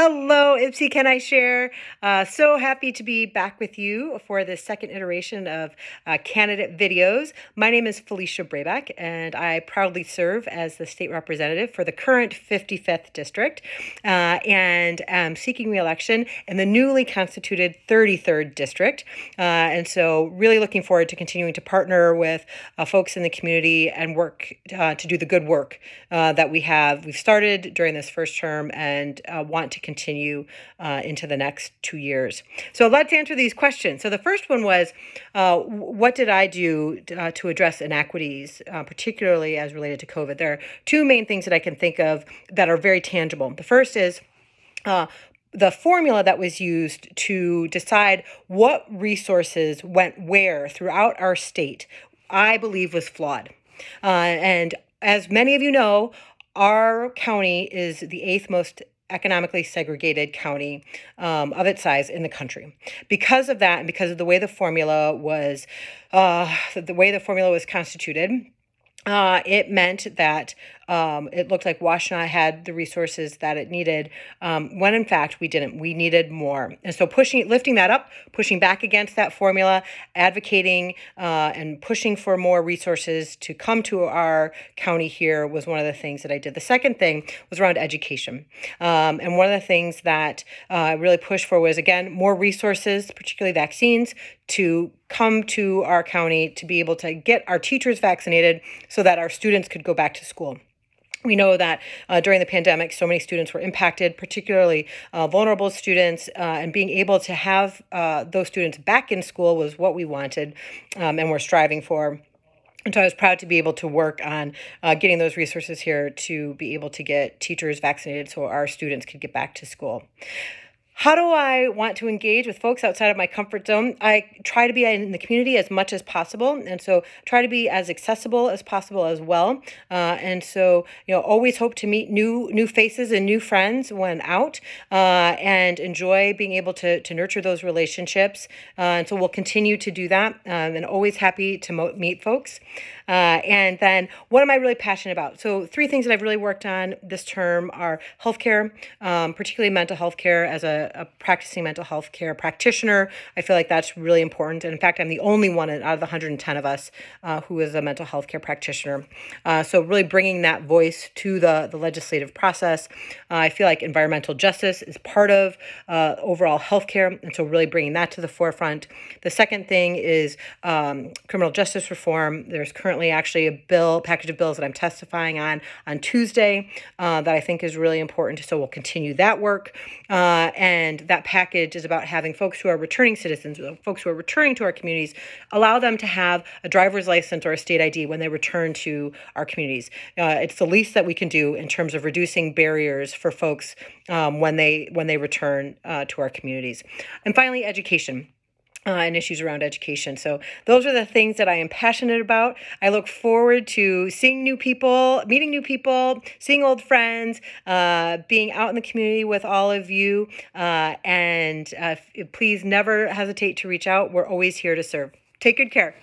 Hello, Ipsy, can I share? So happy to be back with you for the second iteration of candidate videos. My name is Felicia Brabec, and I proudly serve as the state representative for the current 55th district, and am seeking re-election in the newly constituted 33rd district. And so really looking forward to continuing to partner with folks in the community and work to do the good work that we've started during this first term and want to continue into the next 2 years. So let's answer these questions. So the first one was, what did I do to address inequities, particularly as related to COVID? There are two main things that I can think of that are very tangible. The first is the formula that was used to decide what resources went where throughout our state, I believe was flawed. And as many of you know, our county is the eighth most economically segregated county of its size in the country. Because of that, and because of the way the formula was constituted, it meant that it looked like Washtenaw had the resources that it needed, when in fact we didn't. We needed more. And so lifting that up, pushing back against that formula, advocating and pushing for more resources to come to our county here was one of the things that I did. The second thing was around education. And one of the things that I really pushed for was, again, more resources, particularly vaccines, to come to our county to be able to get our teachers vaccinated so that our students could go back to school. We know that during the pandemic, so many students were impacted, particularly vulnerable students, and being able to have those students back in school was what we wanted and we're striving for. And so I was proud to be able to work on getting those resources here to be able to get teachers vaccinated so our students could get back to school. How do I want to engage with folks outside of my comfort zone? I try to be in the community as much as possible, and so try to be as accessible as possible as well. And so, always hope to meet new faces and new friends when out, and enjoy being able to nurture those relationships. And so we'll continue to do that, and always happy to meet folks. And then, what am I really passionate about? So, three things that I've really worked on this term are healthcare, particularly mental health care. As a practicing mental health care practitioner, I feel like that's really important. And in fact, I'm the only one out of the 110 of us who is a mental health care practitioner. So really bringing that voice to the legislative process. I feel like environmental justice is part of overall healthcare, and so really bringing that to the forefront. The second thing is criminal justice reform. There's currently actually a package of bills that I'm testifying on Tuesday that I think is really important. So we'll continue that work. And that package is about having folks who are returning citizens, folks who are returning to our communities, allow them to have a driver's license or a state ID when they return to our communities. It's the least that we can do in terms of reducing barriers for folks when they return to our communities. And finally, education. And issues around education. So those are the things that I am passionate about. I look forward to seeing new people, meeting new people, seeing old friends, being out in the community with all of you. And please never hesitate to reach out. We're always here to serve. Take good care.